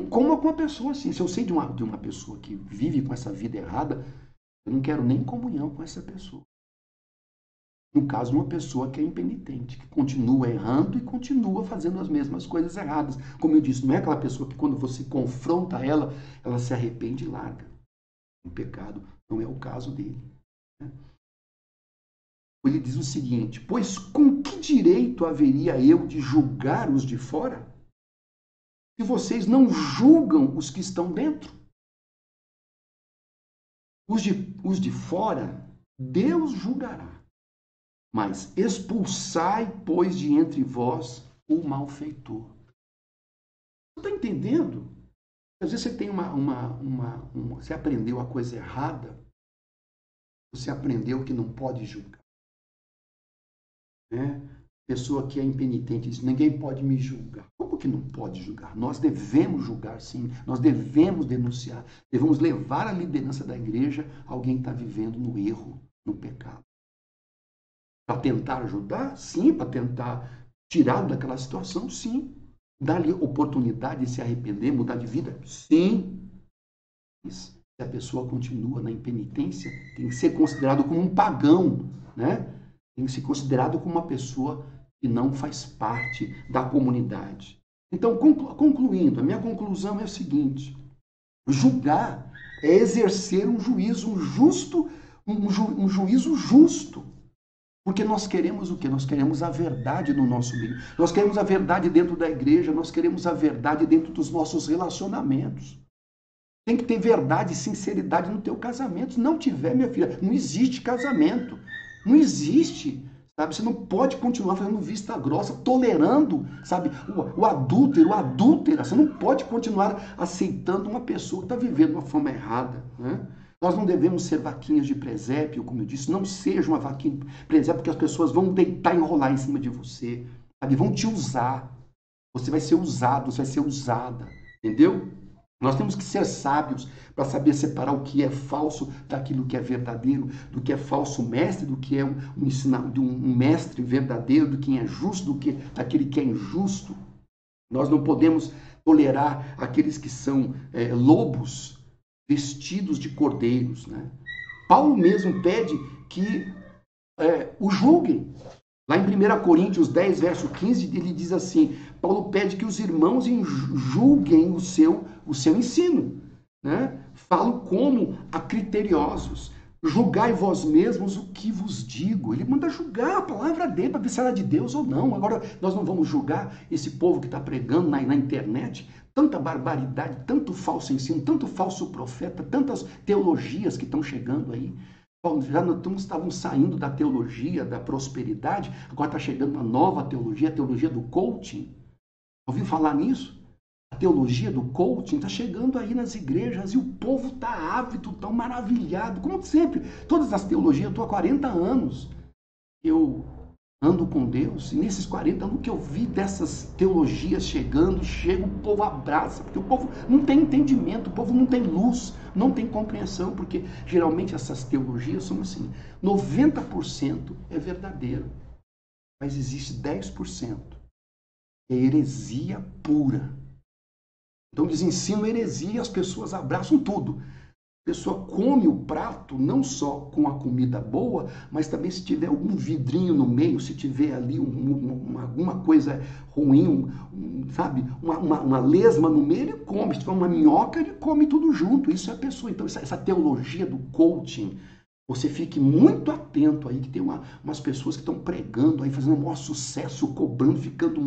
coma com uma pessoa assim. Se eu sei de uma pessoa que vive com essa vida errada, eu não quero nem comunhão com essa pessoa. No caso, uma pessoa que é impenitente, que continua errando e continua fazendo as mesmas coisas erradas. Como eu disse, não é aquela pessoa que quando você confronta ela, ela se arrepende e larga. O pecado não é o caso dele. Né? Ele diz o seguinte, pois com que direito haveria eu de julgar os de fora? Se vocês não julgam os que estão dentro? Os de fora, Deus julgará. Mas expulsai, pois, de entre vós o malfeitor. Você está entendendo? Às vezes você tem você aprendeu a coisa errada, você aprendeu que não pode julgar. Né? Pessoa que é impenitente diz, ninguém pode me julgar. Como que não pode julgar? Nós devemos julgar, sim. Nós devemos denunciar. Devemos levar a liderança da igreja alguém que está vivendo no erro, no pecado. Para tentar ajudar? Sim. Para tentar tirá-lo daquela situação? Sim. Dar-lhe oportunidade de se arrepender, mudar de vida? Sim. Mas se a pessoa continua na impenitência, tem que ser considerado como um pagão, né? Tem que ser considerado como uma pessoa que não faz parte da comunidade. Então, concluindo, a minha conclusão é a seguinte: julgar é exercer um juízo justo, um juízo justo. Porque nós queremos o quê? Nós queremos a verdade no nosso meio. Nós queremos a verdade dentro da igreja, nós queremos a verdade dentro dos nossos relacionamentos. Tem que ter verdade e sinceridade no teu casamento. Se não tiver, minha filha, não existe casamento. Não existe, sabe? Você não pode continuar fazendo vista grossa, tolerando, sabe? O adúltero, a adúltera. Você não pode continuar aceitando uma pessoa que está vivendo de uma forma errada, né? Nós não devemos ser vaquinhas de presépio, como eu disse. Não seja uma vaquinha de presépio, porque as pessoas vão deitar e enrolar em cima de você, sabe? Vão te usar. Você vai ser usado, você vai ser usada, entendeu? Nós temos que ser sábios para saber separar o que é falso daquilo que é verdadeiro, do que é falso mestre, do que é um mestre verdadeiro, do que é justo, daquele que é injusto. Nós não podemos tolerar aqueles que são lobos vestidos de cordeiros, né? Paulo mesmo pede que o julguem. Lá em 1 Coríntios 10, verso 15, ele diz assim, Paulo pede que os irmãos julguem o seu ensino. Né? Falo como a criteriosos. Julgai vós mesmos o que vos digo. Ele manda julgar a palavra dele para ver se ela é de Deus ou não. Agora, nós não vamos julgar esse povo que está pregando na internet. Tanta barbaridade, tanto falso ensino, tanto falso profeta, tantas teologias que estão chegando aí. Já estávamos saindo da teologia da prosperidade, agora está chegando uma nova teologia, a teologia do coaching. Ouviu falar nisso? A teologia do coaching está chegando aí nas igrejas e o povo está ávido, tão maravilhado, como sempre. Todas as teologias, eu estou há 40 anos. Eu ando com Deus e nesses 40 anos que eu vi dessas teologias chegando, o povo abraça, porque o povo não tem entendimento, o povo não tem luz, não tem compreensão, porque geralmente essas teologias são assim, 90% é verdadeiro, mas existe 10%, é heresia pura. Então eles ensinam heresia e as pessoas abraçam tudo. A pessoa come o prato não só com a comida boa, mas também se tiver algum vidrinho no meio, se tiver ali alguma coisa ruim, sabe? Uma lesma no meio, ele come. Se tiver uma minhoca, ele come tudo junto. Isso é a pessoa. Então, essa teologia do coaching, você fique muito atento aí, que tem umas pessoas que estão pregando aí, fazendo um maior sucesso, cobrando, ganhando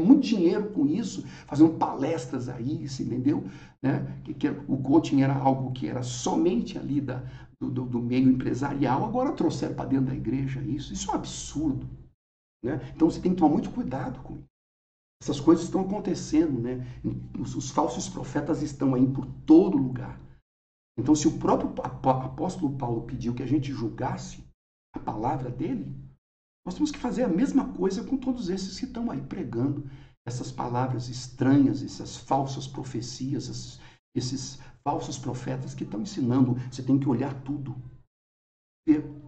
muito dinheiro com isso, fazendo palestras aí, você entendeu? Né? Que o coaching era algo que era somente ali do meio empresarial, agora trouxeram para dentro da igreja isso. Isso é um absurdo. Né? Então você tem que tomar muito cuidado com isso. Essas coisas estão acontecendo, né? Os falsos profetas estão aí por todo lugar. Então, se o próprio apóstolo Paulo pediu que a gente julgasse a palavra dele, nós temos que fazer a mesma coisa com todos esses que estão aí pregando essas palavras estranhas, essas falsas profecias, esses falsos profetas que estão ensinando. Você tem que olhar tudo.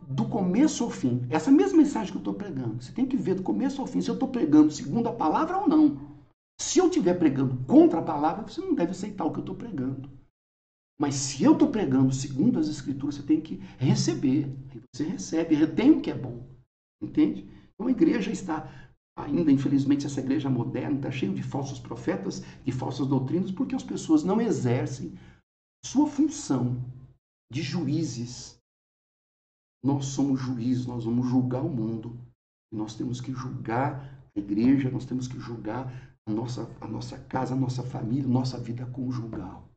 Do começo ao fim. Essa mesma mensagem que eu estou pregando, você tem que ver do começo ao fim se eu estou pregando segundo a palavra ou não. Se eu estiver pregando contra a palavra, você não deve aceitar o que eu estou pregando. Mas se eu estou pregando segundo as escrituras, você tem que receber. Aí você recebe, retém o que é bom. Entende? Então a igreja está ainda, infelizmente, essa igreja moderna está cheia de falsos profetas, de falsas doutrinas, porque as pessoas não exercem sua função de juízes. Nós somos juízes, nós vamos julgar o mundo. E nós temos que julgar a igreja, nós temos que julgar a nossa casa, a nossa família, a nossa vida conjugal.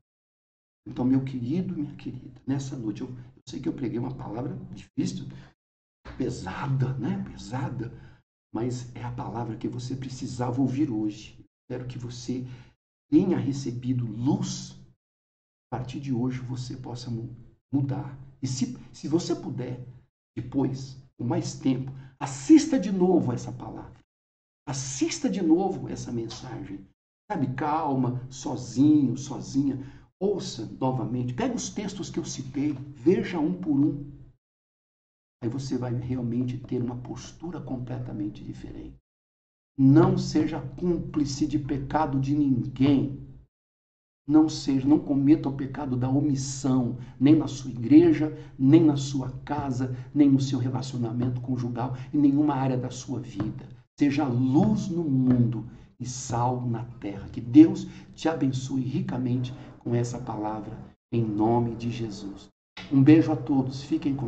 Então, meu querido, minha querida, nessa noite eu sei que eu preguei uma palavra difícil, pesada, né? Pesada. Mas é a palavra que você precisava ouvir hoje. Espero que você tenha recebido luz. A partir de hoje você possa mudar. E se você puder, depois, com mais tempo, assista de novo essa palavra. Assista de novo essa mensagem. Sabe, calma, sozinho, sozinha. Ouça novamente. Pega os textos que eu citei, veja um por um. Aí você vai realmente ter uma postura completamente diferente. Não seja cúmplice de pecado de ninguém. Não cometa o pecado da omissão, nem na sua igreja, nem na sua casa, nem no seu relacionamento conjugal, em nenhuma área da sua vida. Seja luz no mundo e sal na terra. Que Deus te abençoe ricamente com essa palavra, em nome de Jesus. Um beijo a todos. Fiquem com